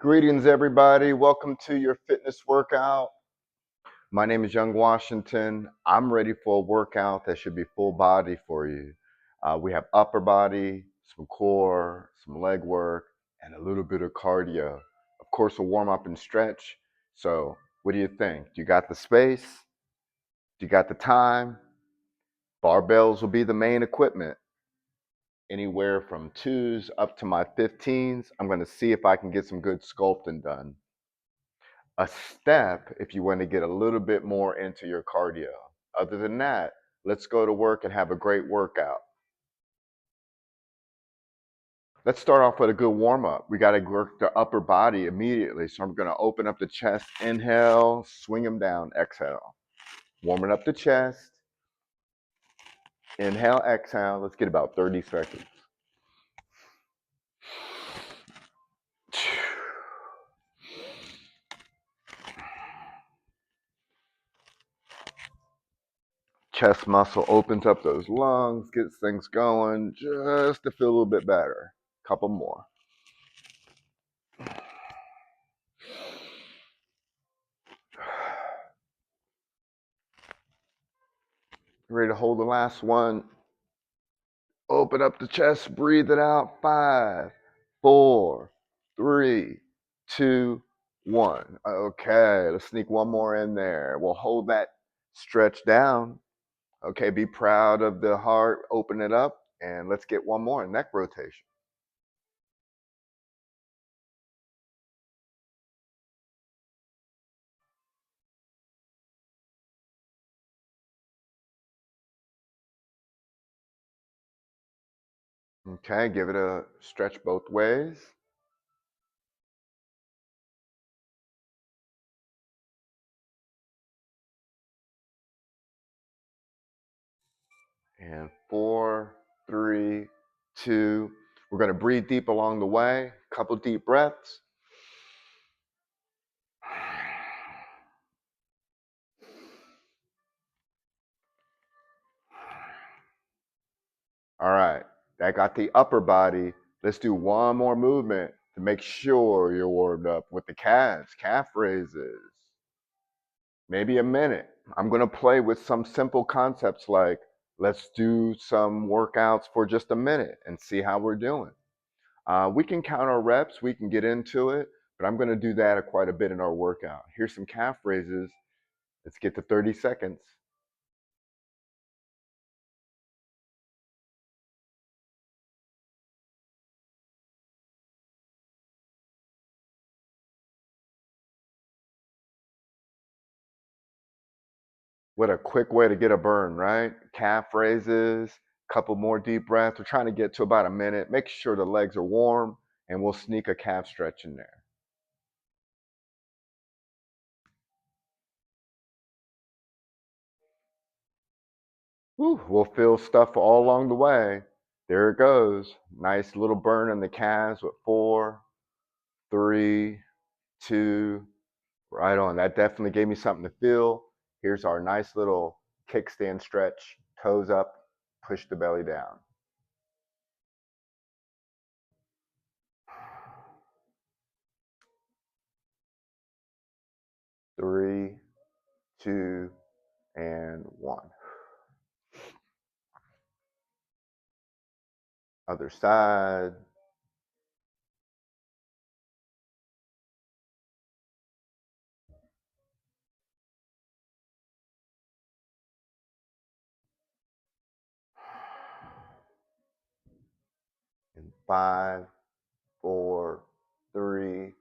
Greetings, everybody. Welcome to your fitness workout. My name is Young Washington. I'm ready for a workout that should be full body for you. We have upper body, some core, some leg work, and a little bit of cardio. Of course, a warm up and stretch. So, what do you think? You got the space? You got the time? Barbells will be the main equipment. Anywhere from 2s up to my 15s. I'm going to see if I can get some good sculpting done. A step if you want to get a little bit more into your cardio. Other than that, let's go to work and have a great workout. Let's start off with a good warm up. We got to work the upper body immediately. So I'm going to open up the chest, inhale, swing them down, exhale. Warming up the chest, inhale, exhale. Let's get about 30 seconds. Chest muscle opens up those lungs, gets things going just to feel a little bit better. Couple more. Ready to hold the last one. Open up the chest, breathe it out. 5, 4, 3, 2, 1. Okay, let's sneak one more in there. We'll hold that stretch down. Okay, be proud of the heart. Open it up, and let's get one more neck rotation. Okay, give it a stretch both ways. And 4, 3, 2. We're going to breathe deep along the way. Couple deep breaths. All right, that got the upper body. Let's do one more movement to make sure you're warmed up with the calves, calf raises. Maybe a minute. I'm going to play with some simple concepts like let's do some workouts for just a minute and see how we're doing. We can count our reps, we can get into it, but I'm going to do that quite a bit in our workout. Here's some calf raises. Let's get to 30 seconds. What a quick way to get a burn, right? Calf raises, couple more deep breaths. We're trying to get to about a minute. Make sure the legs are warm, and we'll sneak a calf stretch in there. Whew, we'll feel stuff all along the way. There it goes. Nice little burn in the calves with 4, 3, 2. Right on. That definitely gave me something to feel. Here's our nice little kickstand stretch. Toes up, push the belly down. 3, 2, and 1. Other side. In 5, 4, 3,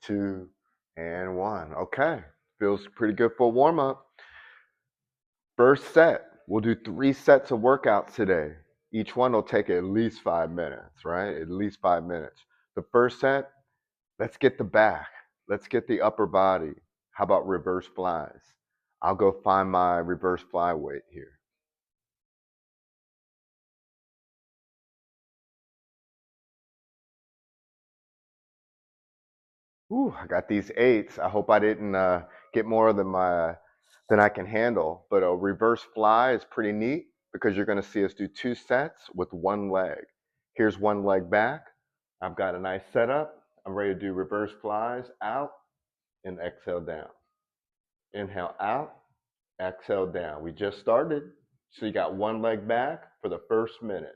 2, and 1. Okay, feels pretty good for a warm up. First set, we'll do 3 sets of workouts today. Each one will take at least 5 minutes, right? At least 5 minutes. The first set, let's get the back. Let's get the upper body. How about reverse flies? I'll go find my reverse fly weight here. Ooh, I got these 8s. I hope I didn't get more than I can handle. But a reverse fly is pretty neat because you're going to see us do 2 sets with one leg. Here's one leg back. I've got a nice setup. I'm ready to do reverse flies. Out and exhale down. Inhale out, exhale down. We just started. So you got one leg back for the first minute.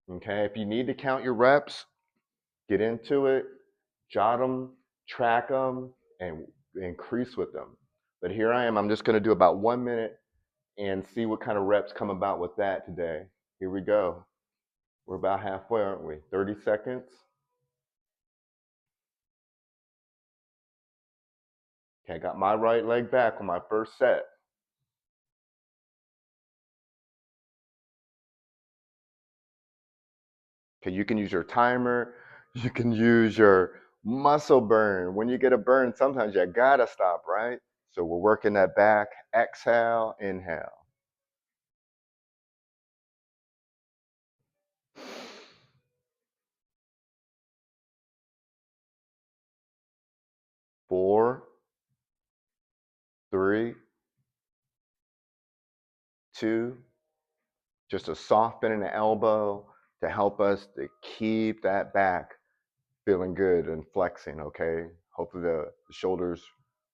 Okay, if you need to count your reps, get into it, jot them, track them, and increase with them. But here I am. I'm just going to do about 1 minute and see what kind of reps come about with that today. Here we go. We're about halfway, aren't we? 30 seconds. Okay, I got my right leg back on my first set. Okay, you can use your timer. You can use your muscle burn. When you get a burn, sometimes you gotta stop, right? So we're working that back. Exhale, inhale. 4, 3, 2. Just a soft bend in the elbow to help us to keep that back feeling good and flexing, okay? Hopefully the shoulders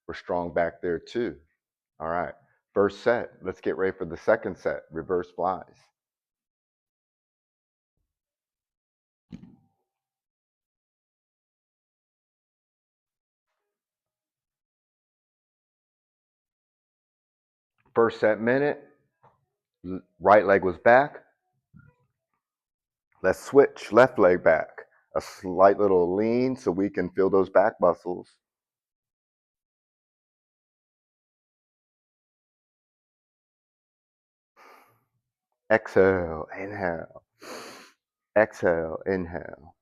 were strong back there too. All right, first set. Let's get ready for the second set, reverse flies. First set minute, right leg was back. Let's switch, left leg back. A slight little lean so we can feel those back muscles. Exhale, inhale. Exhale, inhale.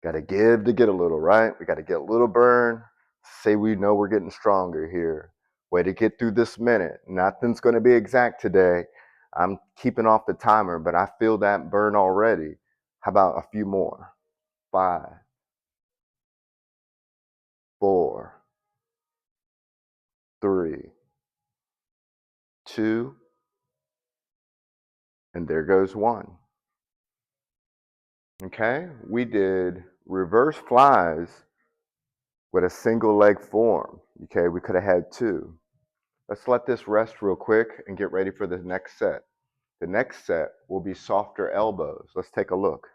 Got to give to get a little, right? We got to get a little burn. Say we know we're getting stronger here. Way to get through this minute. Nothing's going to be exact today. I'm keeping off the timer, but I feel that burn already. How about a few more? 5, 4, 3, 2, and there goes 1. Okay, we did reverse flies with a single leg form. Okay, we could have had 2. Let's let this rest real quick and get ready for the next set. The next set will be softer elbows. Let's take a look.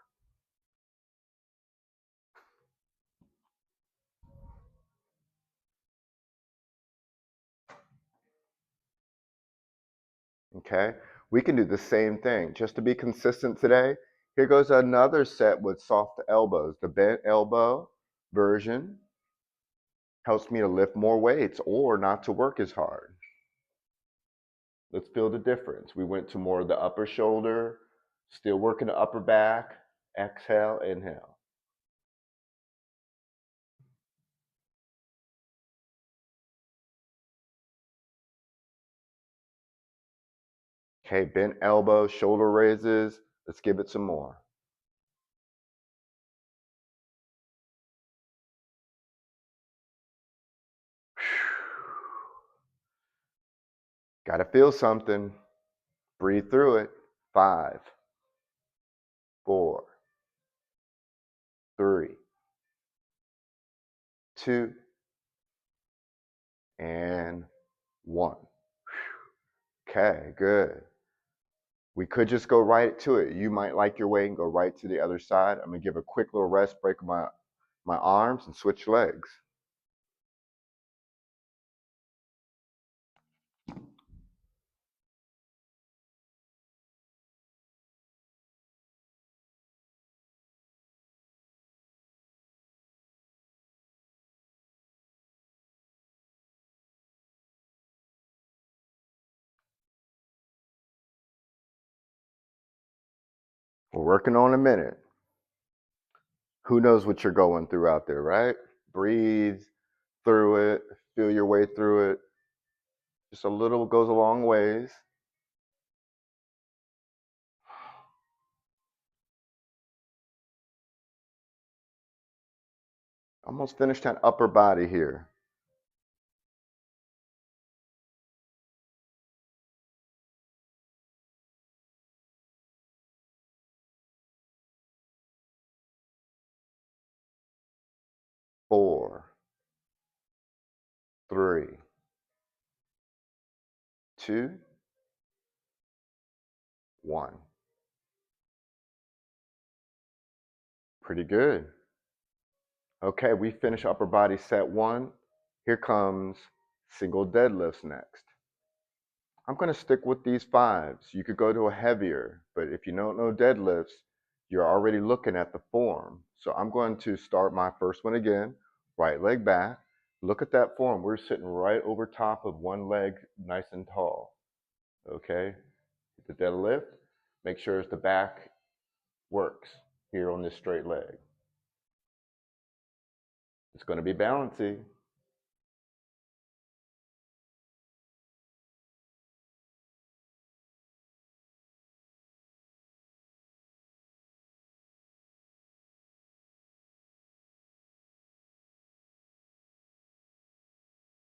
Okay, we can do the same thing. Just to be consistent today, here goes another set with soft elbows. The bent elbow version helps me to lift more weights or not to work as hard. Let's feel the difference. We went to more of the upper shoulder, still working the upper back. Exhale, inhale. Okay, bent elbow, shoulder raises. Let's give it some more. Got to feel something. Breathe through it. 5, 4, 3, 2, and 1. Okay, good. We could just go right to it. You might like your way and go right to the other side. I'm gonna give a quick little rest, break my arms, and switch legs. We're working on a minute. Who knows what you're going through out there, right? Breathe through it, feel your way through it. Just a little goes a long ways. Almost finished that upper body here. 4, 3, 2, 1. Pretty good. Okay, we finished upper body set 1. Here comes single deadlifts next. I'm going to stick with these 5s. You could go to a heavier, but if you don't know deadlifts, you're already looking at the form. So I'm going to start my first one again, right leg back. Look at that form. We're sitting right over top of one leg, nice and tall. Okay, the deadlift, make sure the back works here on this straight leg. It's going to be balancy.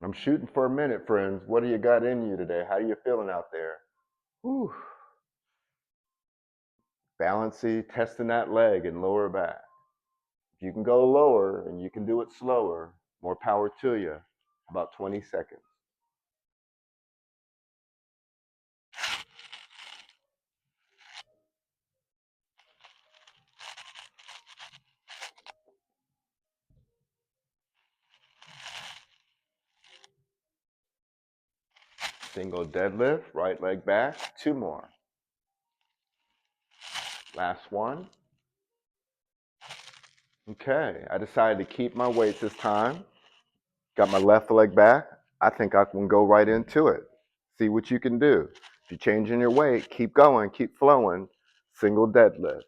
I'm shooting for a minute, friends. What do you got in you today? How are you feeling out there? Whew. Balancy, testing that leg and lower back. If you can go lower and you can do it slower, more power to you. About 20 seconds. Single deadlift, right leg back, 2 more. Last one. Okay, I decided to keep my weights this time. Got my left leg back. I think I can go right into it. See what you can do. If you're changing your weight, keep going, keep flowing. Single deadlift.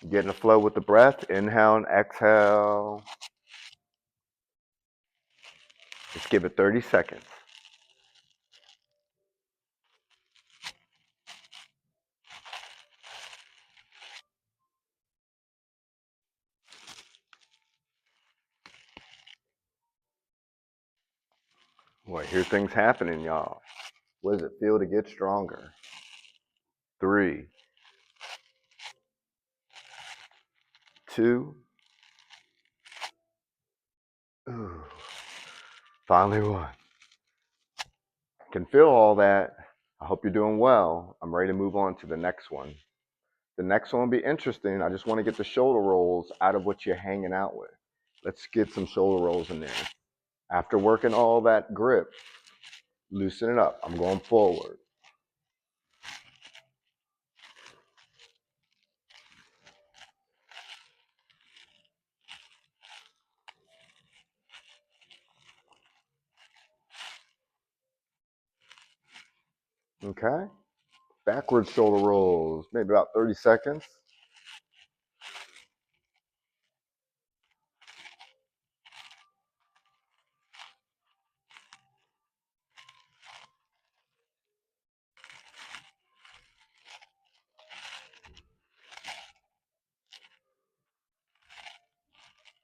Getting a flow with the breath. Inhale and exhale. Let's give it 30 seconds. Boy, here things happening, y'all. What does it feel to get stronger? 3, 2, ooh, finally 1. Can feel all that. I hope you're doing well. I'm ready to move on to the next one. The next one will be interesting. I just want to get the shoulder rolls out of what you're hanging out with. Let's get some shoulder rolls in there. After working all that grip, loosen it up. I'm going forward. Okay? Backwards shoulder rolls, maybe about 30 seconds.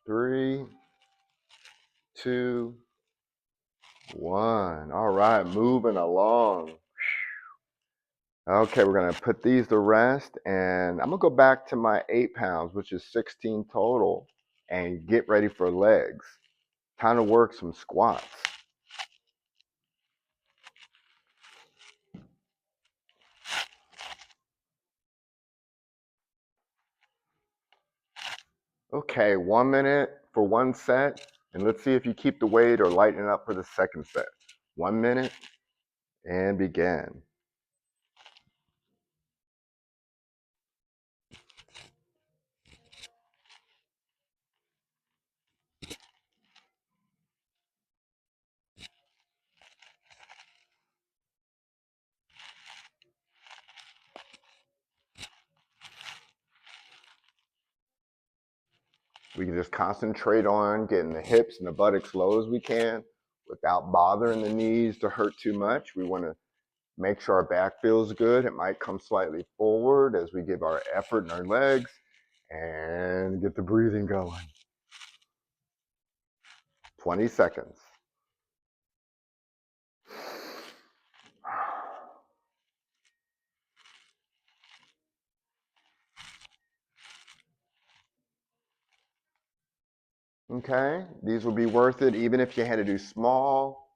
3, 2, 1. All right, moving along. Okay, we're gonna put these to rest, and I'm gonna go back to my 8 pounds, which is 16 total, and get ready for legs. Time to work some squats. Okay, 1 minute for one set, and let's see if you keep the weight or lighten it up for the second set. 1 minute, and begin. We can just concentrate on getting the hips and the buttocks low as we can without bothering the knees to hurt too much. We want to make sure our back feels good. It might come slightly forward as we give our effort in our legs and get the breathing going. 20 seconds. Okay, these will be worth it even if you had to do small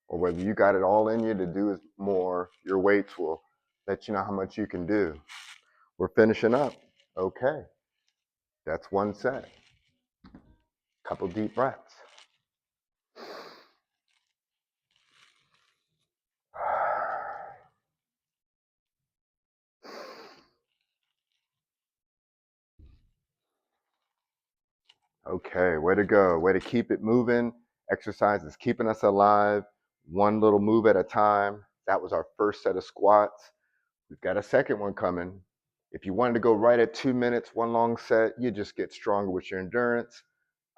or whether you got it all in you to do more. Your weights will let you know how much you can do. We're finishing up. Okay, that's one set. Couple deep breaths. Okay, way to go. Way to keep it moving. Exercise is keeping us alive. One little move at a time. That was our first set of squats. We've got a second one coming. If you wanted to go right at 2 minutes, one long set, you just get stronger with your endurance.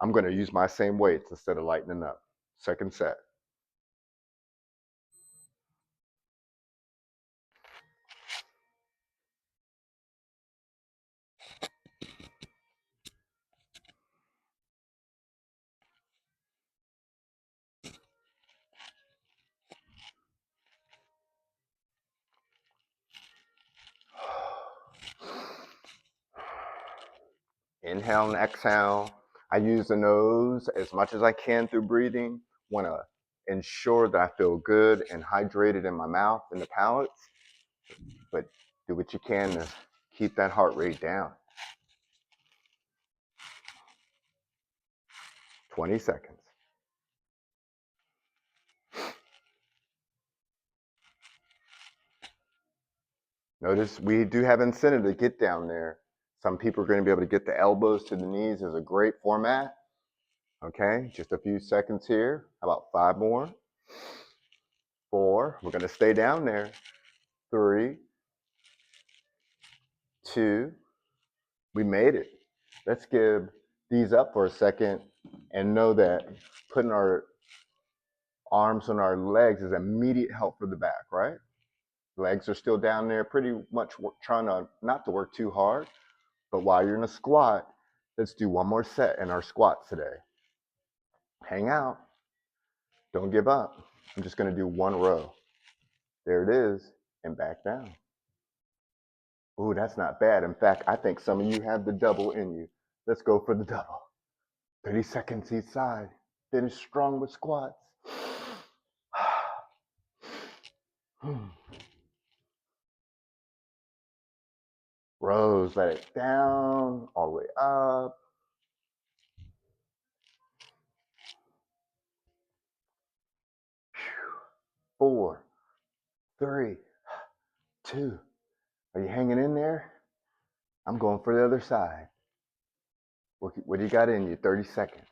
I'm going to use my same weights instead of lightening up. Second set. Inhale and exhale. I use the nose as much as I can through breathing. Want to ensure that I feel good and hydrated in my mouth and the palate, but do what you can to keep that heart rate down. 20 seconds. Notice we do have incentive to get down there. Some people are going to be able to get the elbows to the knees. Is a great format. Okay, just a few seconds here. How about 5 more? 4. We're going to stay down there. 3, 2. We made it. Let's give these up for a second and know that putting our arms on our legs is immediate help for the back, right? Legs are still down there, pretty much trying to not to work too hard. But while you're in a squat, let's do one more set in our squats today. Hang out. Don't give up. I'm just going to do one row. There it is, and back down. Ooh, that's not bad. In fact, I think some of you have the double in you. Let's go for the double. 30 seconds each side. Finish strong with squats. Rows, let it down, all the way up. 4, 3, 2. Are you hanging in there? I'm going for the other side. What do you got in you? 30 seconds.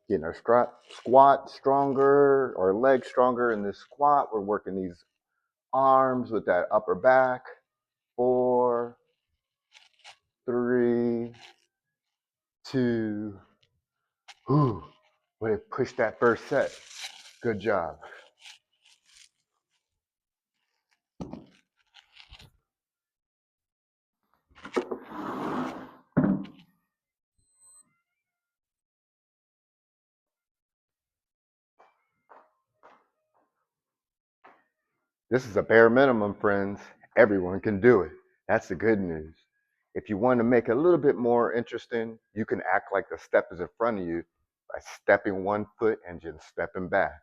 Getting our squat stronger, our legs stronger in this squat. We're working these arms with that upper back. 4, 3, 2. Whew. Way to push that first set. Good job. This is a bare minimum, friends. Everyone can do it. That's the good news. If you want to make it a little bit more interesting, you can act like the step is in front of you by stepping one foot and just stepping back.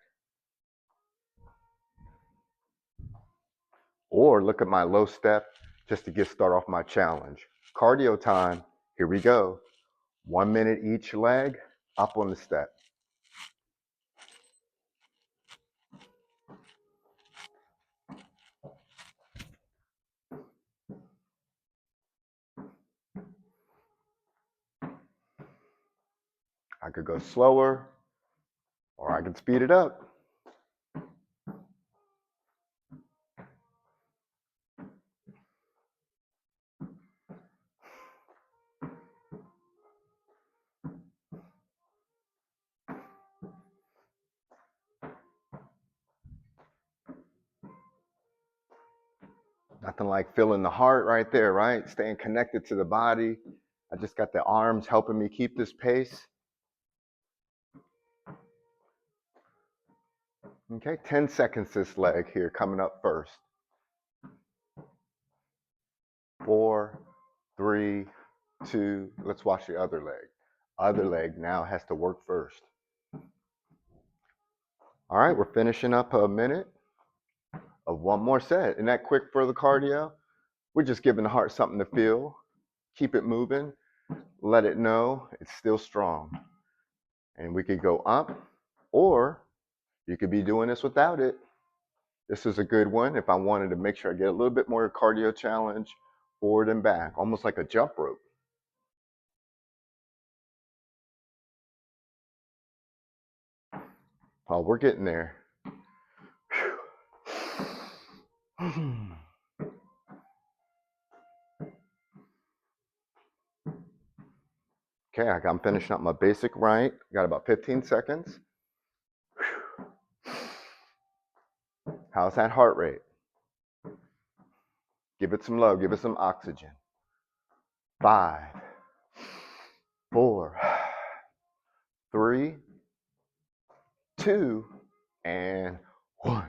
Or look at my low step just to start off my challenge. Cardio time. Here we go. 1 minute each leg, up on the step. I could go slower or I could speed it up. Nothing like feeling the heart right there, right? Staying connected to the body. I just got the arms helping me keep this pace. Okay, 10 seconds this leg here coming up first. 4, 3, 2, let's watch the other leg. Other leg now has to work first. All right, we're finishing up a minute of one more set. Isn't that quick for the cardio? We're just giving the heart something to feel. Keep it moving. Let it know it's still strong. And we could go up, or you could be doing this without it. This is a good one if I wanted to make sure I get a little bit more cardio challenge, forward and back, almost like a jump rope. Oh, we're getting there. Okay, I'm finishing up my basic right. Got about 15 seconds. How's that heart rate? Give it some love, give it some oxygen. 5, 4, 3, 2, and 1.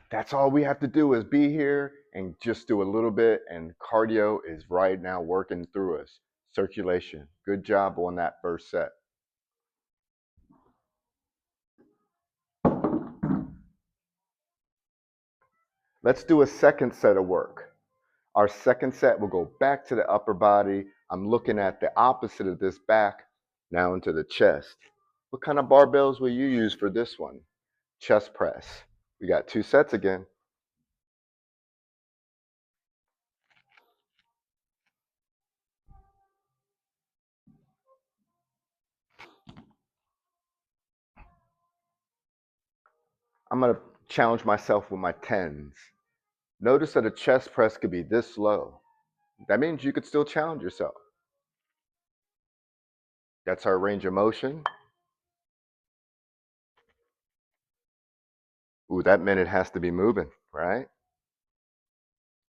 That's all we have to do is be here and just do a little bit, and cardio is right now working through us. Circulation. Good job on that first set. Let's do a second set of work. Our second set will go back to the upper body. I'm looking at the opposite of this back, now into the chest. What kind of barbells will you use for this one? Chest press. We got 2 sets again. I'm going to challenge myself with my 10s. Notice that a chest press could be this low. That means you could still challenge yourself. That's our range of motion. Ooh, that minute has to be moving, right?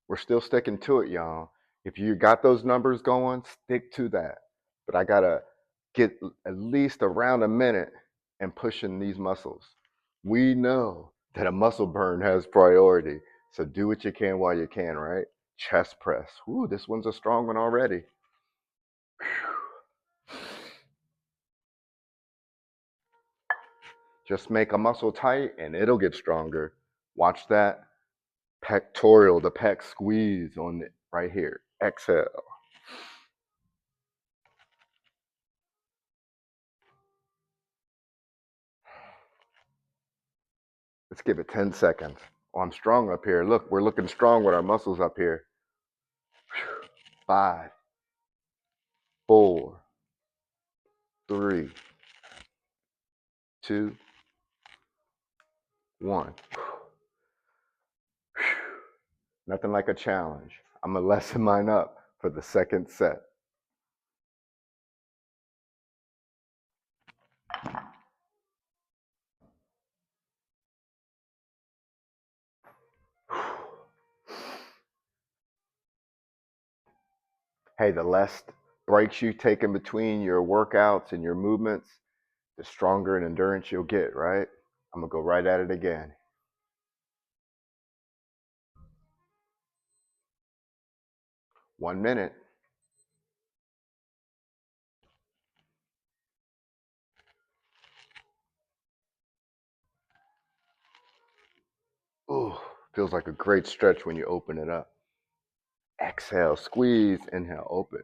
We're still sticking to it, y'all. If you got those numbers going, stick to that. But I gotta get at least around a minute and pushing these muscles. We know that a muscle burn has priority. So do what you can while you can, right? Chest press. Ooh, this one's a strong one already. Just make a muscle tight and it'll get stronger. Watch that pectoral, the pec squeeze on it right here. Exhale. Let's give it 10 seconds. Oh, I'm strong up here. Look, we're looking strong with our muscles up here. 5, 4, 3, 2, 1. Nothing like a challenge. I'm going to lessen mine up for the second set. Hey, the less breaks you take in between your workouts and your movements, the stronger in endurance you'll get, right? I'm going to go right at it again. One minute. Ooh, feels like a great stretch when you open it up. Exhale, squeeze, inhale, open.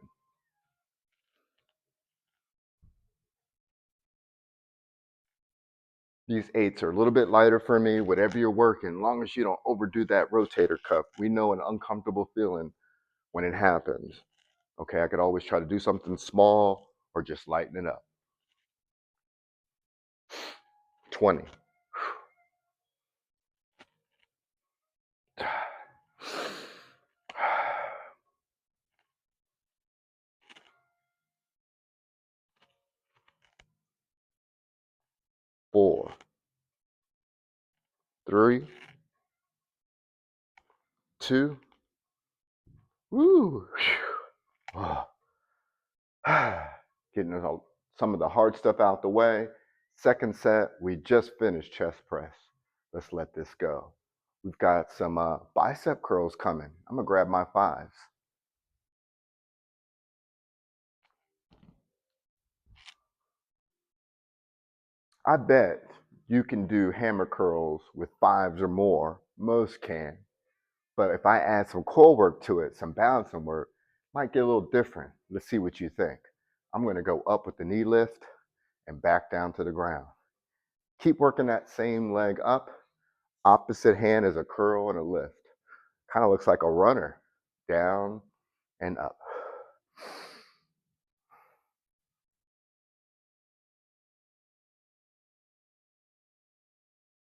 These 8s are a little bit lighter for me, whatever you're working, as long as you don't overdo that rotator cuff. We know an uncomfortable feeling when it happens. Okay, I could always try to do something small or just lighten it up. 20. 4, 3, 2. Woo. Getting some of the hard stuff out the way. Second set, we just finished chest press. Let's let this go. We've got some bicep curls coming. I'm gonna grab my 5s. I bet you can do hammer curls with 5s or more. Most can. But if I add some core work to it, some balancing work, might get a little different. Let's see what you think. I'm gonna go up with the knee lift and back down to the ground. Keep working that same leg up. Opposite hand is a curl and a lift. Kind of looks like a runner. Down and up.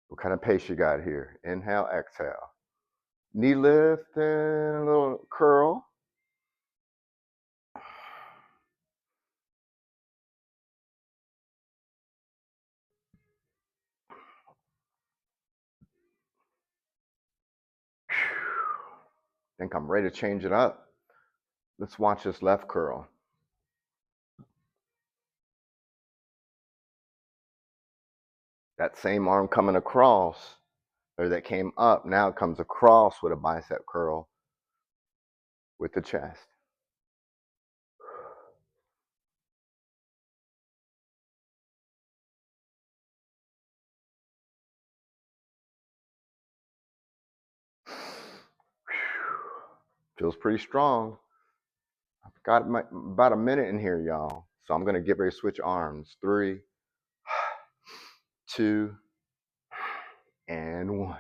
What kind of pace you got here? Inhale, exhale. Knee lift and a little curl. Think I'm ready to change it up. Let's watch this left curl. That same arm coming across, or that came up, now it comes across with a bicep curl with the chest. Feels pretty strong. I've got about a minute in here, y'all. So I'm going to get ready to switch arms. 3, 2, and 1.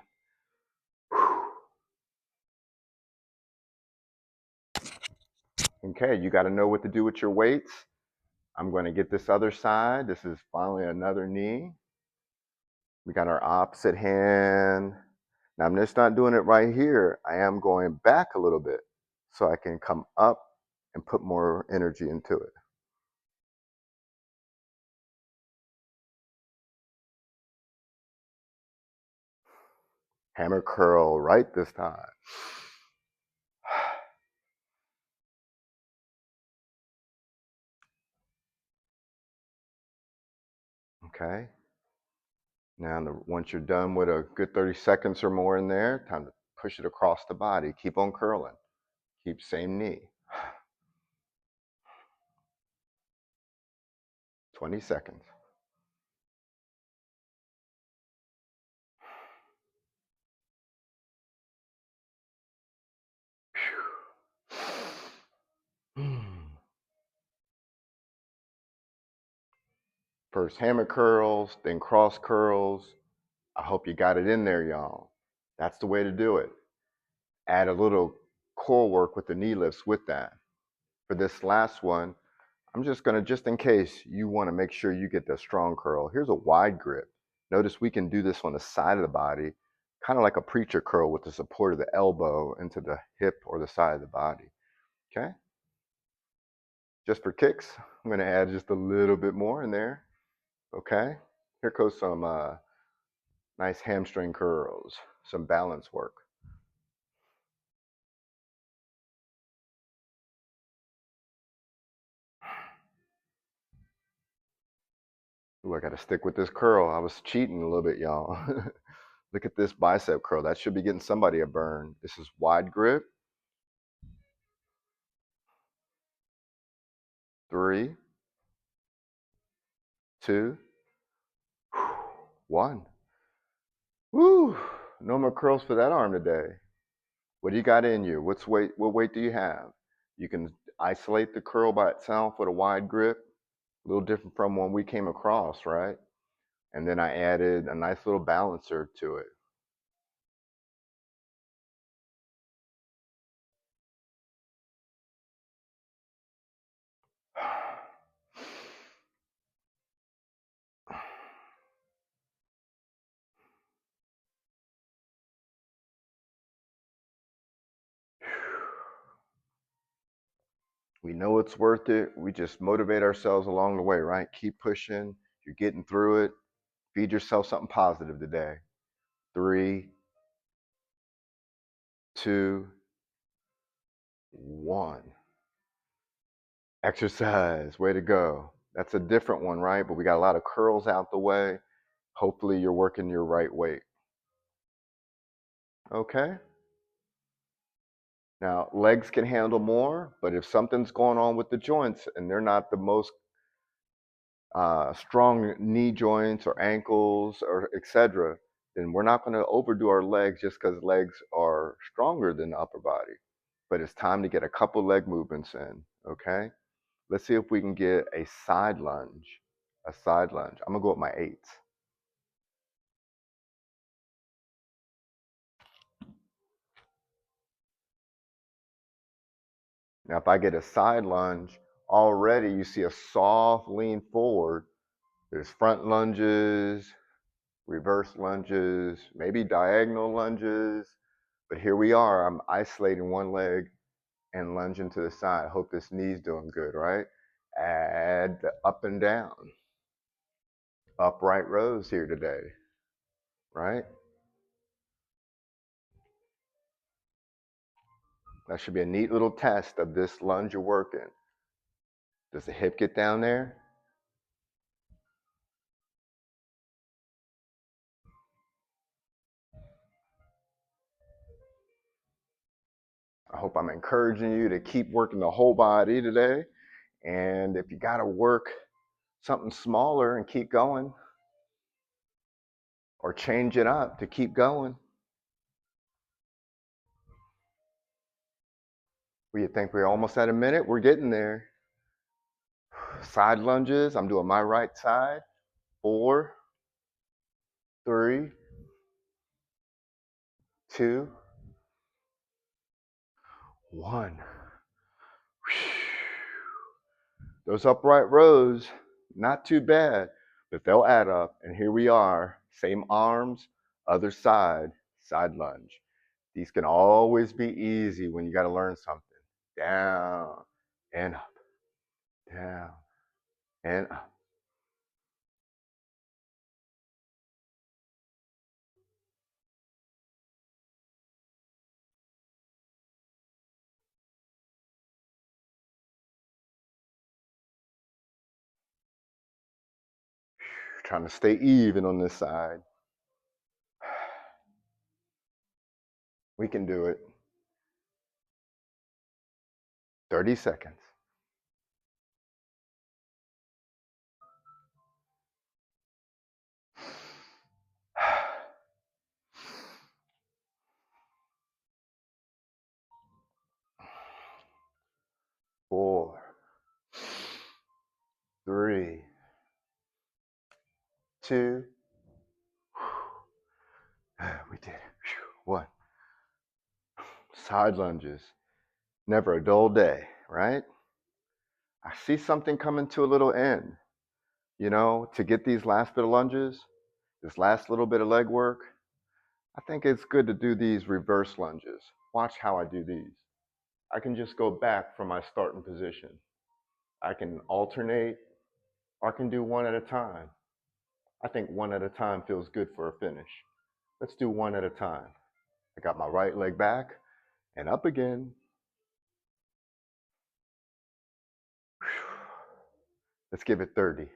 Okay, you got to know what to do with your weights. I'm going to get this other side. This is finally another knee. We got our opposite hand. Now I'm just not doing it right here. I am going back a little bit so I can come up and put more energy into it. Hammer curl right this time. Okay. Now, once you're done with a good 30 seconds or more in there, time to push it across the body. Keep on curling. Keep same knee. 20 seconds. First hammer curls, then cross curls. I hope you got it in there, y'all. That's the way to do it. Add a little core work with the knee lifts with that. For this last one, I'm just gonna, just in case you wanna make sure you get the strong curl, here's a wide grip. Notice we can do this on the side of the body, kind of like a preacher curl with the support of the elbow into the hip or the side of the body, okay? Just for kicks, I'm gonna add just a little bit more in there, okay? Here goes some nice hamstring curls, some balance work. Ooh, I gotta stick with this curl. I was cheating a little bit, y'all. Look at this bicep curl. That should be getting somebody a burn. This is wide grip. 3, 2, 1. Woo! No more curls for that arm today. What do you got in you? What weight do you have? You can isolate the curl by itself with a wide grip. A little different from one we came across, right? And then I added a nice little balancer to it. We know it's worth it. We just motivate ourselves along the way, right? Keep pushing. You're getting through it. Feed yourself something positive today. 3, 2, 1. Exercise. Way to go. That's a different one, right? But we got a lot of curls out the way. Hopefully, you're working your right weight. Okay? Now, legs can handle more, but if something's going on with the joints and they're not the most strong knee joints or ankles or etc., then we're not going to overdo our legs just because legs are stronger than the upper body. But it's time to get a couple leg movements in. Okay, let's see if we can get a side lunge. A side lunge. I'm gonna go with my 8s. Now, if I get a side lunge, already you see a soft lean forward. There's front lunges, reverse lunges, maybe diagonal lunges. But here we are. I'm isolating one leg and lunging to the side. Hope this knee's doing good, right? Add the up and down. Upright rows here today, right? That should be a neat little test of this lunge you're working. Does the hip get down there? I hope I'm encouraging you to keep working the whole body today. And if you got to work something smaller and keep going, or change it up to keep going, well, you think we're almost at a minute? We're getting there. Side lunges. I'm doing my right side. 4, 3, 2, 1. Those upright rows, not too bad, but they'll add up. And here we are, same arms, other side, side lunge. These can always be easy when you got to learn something. Down and up, down and up. Trying to stay even on this side. We can do it. 30 seconds. 4, 3, 2. We did it. 1. Side lunges. Never a dull day, right? I see something coming to a little end. You know, to get these last bit of lunges, this last little bit of leg work, I think it's good to do these reverse lunges. Watch how I do these. I can just go back from my starting position. I can alternate, or I can do one at a time. I think one at a time feels good for a finish. Let's do one at a time. I got my right leg back and up again. Let's give it 30.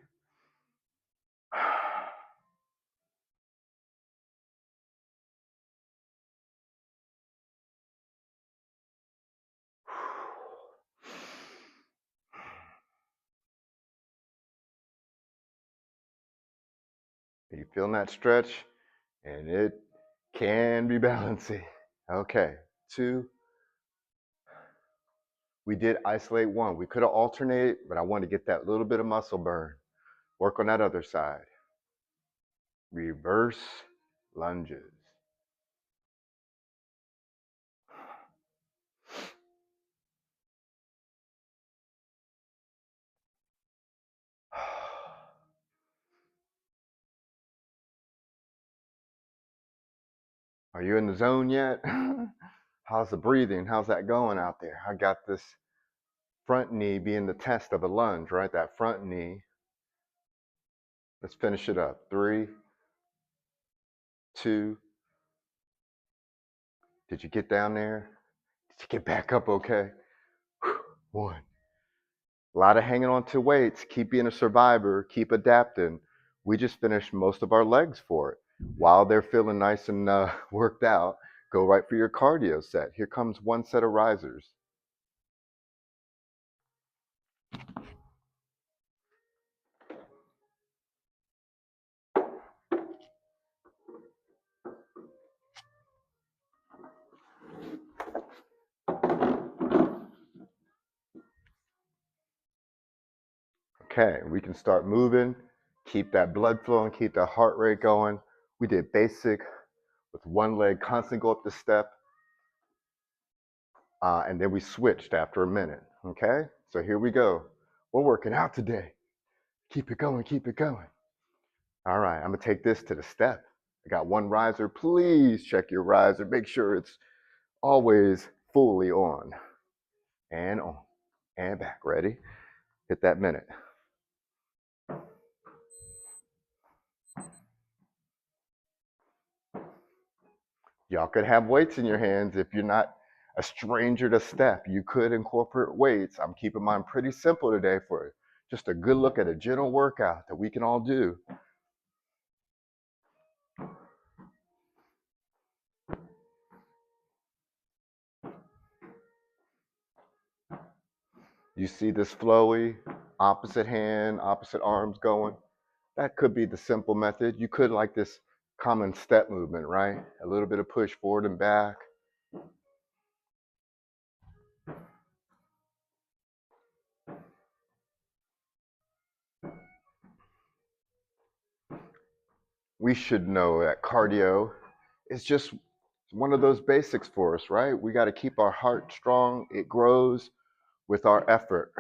Are you feeling that stretch? And it can be balancing. Okay, 2. We did isolate 1. We could have alternated, but I want to get that little bit of muscle burn. Work on that other side. Reverse lunges. Are you in the zone yet? How's the breathing? How's that going out there? I got this front knee being the test of a lunge, right? That front knee. Let's finish it up. 3, 2. Did you get down there? Did you get back up okay? 1. A lot of hanging on to weights. Keep being a survivor. Keep adapting. We just finished most of our legs for it. While they're feeling nice and worked out, go right for your cardio set. Here comes one set of risers. Okay, we can start moving. Keep that blood flowing. Keep that heart rate going. We did basic with one leg, constantly go up the step. And then we switched after a minute. Okay, so here we go. We're working out today. Keep it going, keep it going. All right, I'm gonna take this to the step. I got one riser. Please check your riser. Make sure it's always fully on. And on. And back. Ready? Hit that minute. Y'all could have weights in your hands if you're not a stranger to step. You could incorporate weights. I'm keeping mine pretty simple today for just a good look at a gentle workout that we can all do. You see this flowy, opposite hand, opposite arms going. That could be the simple method. You could like this common step movement, right? A little bit of push forward and back. We should know that cardio is just one of those basics for us, right? We got to keep our heart strong. It grows with our effort.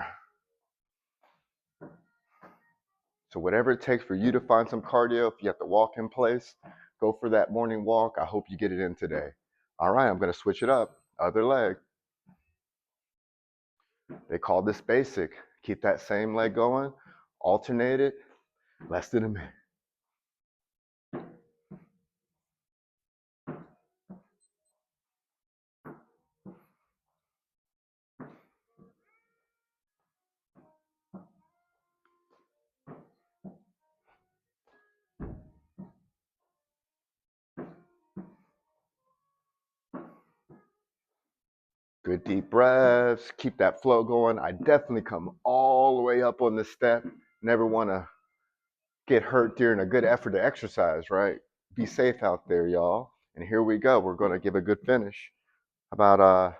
So whatever it takes for you to find some cardio, if you have to walk in place, go for that morning walk. I hope you get it in today. All right, I'm going to switch it up. Other leg. They call this basic. Keep that same leg going. Alternate it. Less than a minute. 'Good deep breaths. Keep that flow going. I definitely come all the way up on the step. Never want to get hurt during a good effort to exercise, right? Be safe out there, y'all. And here we go. We're going to give a good finish. About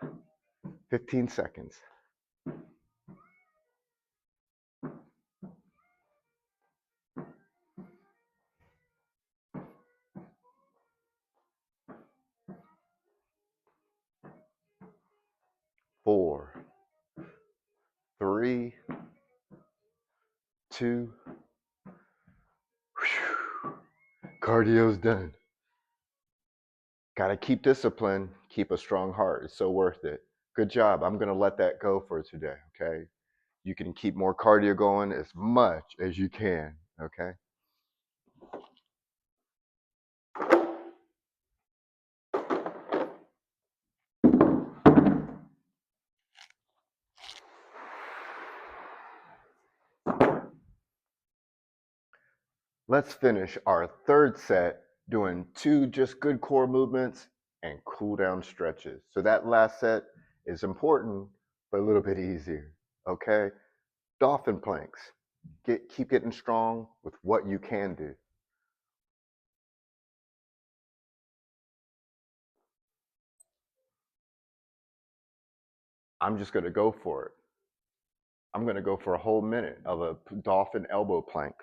15 seconds. 4, 3, 2. Cardio's done. Got to keep discipline, keep a strong heart. It's so worth it. Good job. I'm going to let that go for today, okay? You can keep more cardio going as much as you can, okay? Let's finish our third set doing 2 just good core movements and cool down stretches. So that last set is important, but a little bit easier, okay? Dolphin planks. Keep getting strong with what you can do. I'm just going to go for it. I'm going to go for a whole minute of a dolphin elbow plank.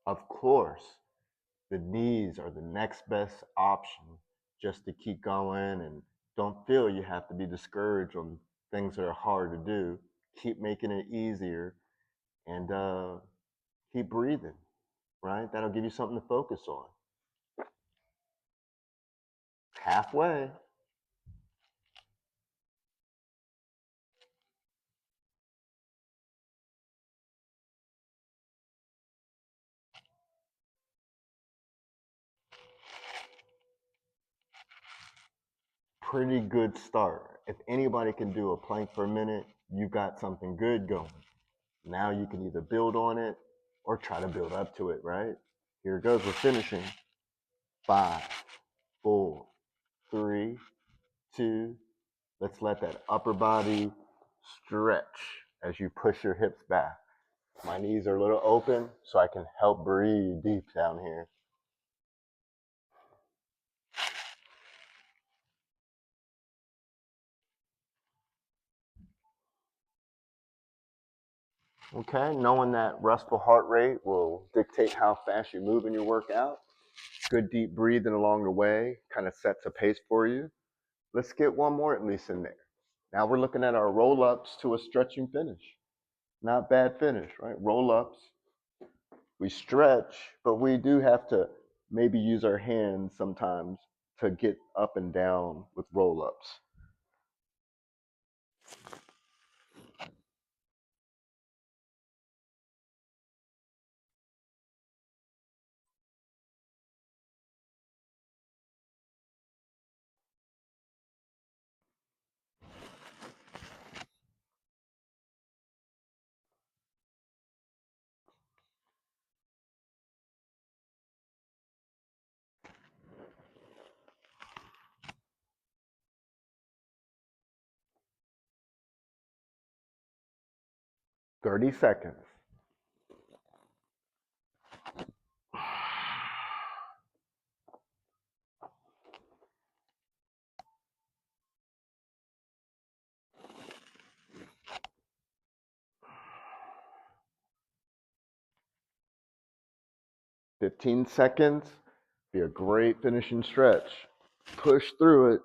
Of course, the knees are the next best option just to keep going, and don't feel you have to be discouraged on things that are hard to do. Keep making it easier, and Keep breathing, right? That'll give you something to focus on. Halfway. Pretty good start. If anybody can do a plank for a minute, you've got something good going. Now you can either build on it or try to build up to it, right? Here it goes. We're finishing. 5, 4, 3, 2. Let's let that upper body stretch as you push your hips back. My knees are a little open so I can help breathe deep down here. Okay, knowing that restful heart rate will dictate how fast you move in your workout. Good deep breathing along the way kind of sets a pace for you. Let's get one more at least in there. Now we're looking at our roll ups to a stretching finish. Not bad finish, right? Roll ups. We stretch, but we do have to maybe use our hands sometimes to get up and down with roll ups. Thirty seconds. $15. Be a great finishing stretch. Push through it.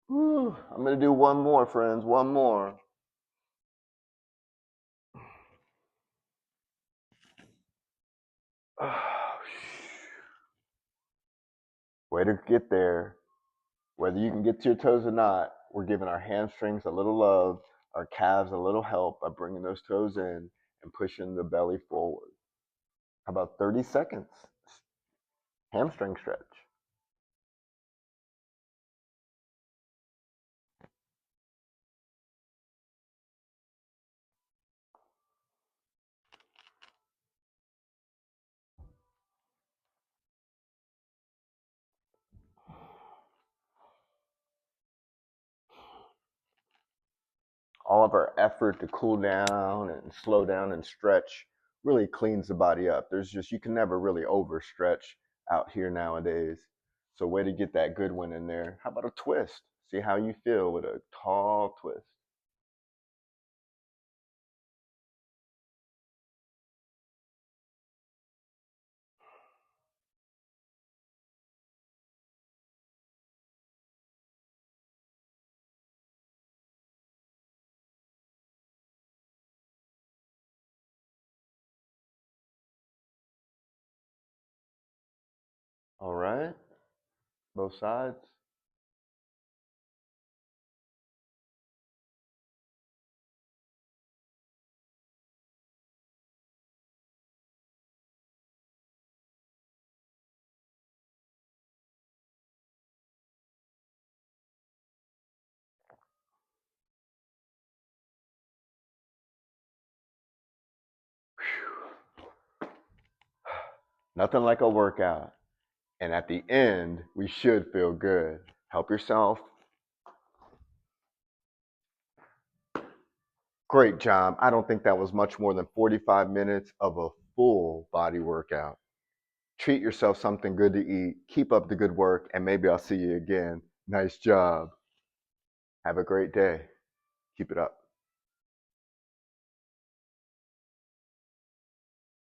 Whew. I'm going to do one more, friends. One more. Way to get there. Whether you can get to your toes or not, we're giving our hamstrings a little love, our calves a little help by bringing those toes in and pushing the belly forward. How about 30 seconds? Hamstring stretch. All of our effort to cool down and slow down and stretch really cleans the body up. You can never really overstretch out here nowadays. So way to get that good one in there. How about a twist? See how you feel with a tall twist. All right, both sides. Nothing like a workout. And at the end, we should feel good. Help yourself. Great job. I don't think that was much more than 45 minutes of a full body workout. Treat yourself something good to eat. Keep up the good work, and maybe I'll see you again. Nice job. Have a great day. Keep it up.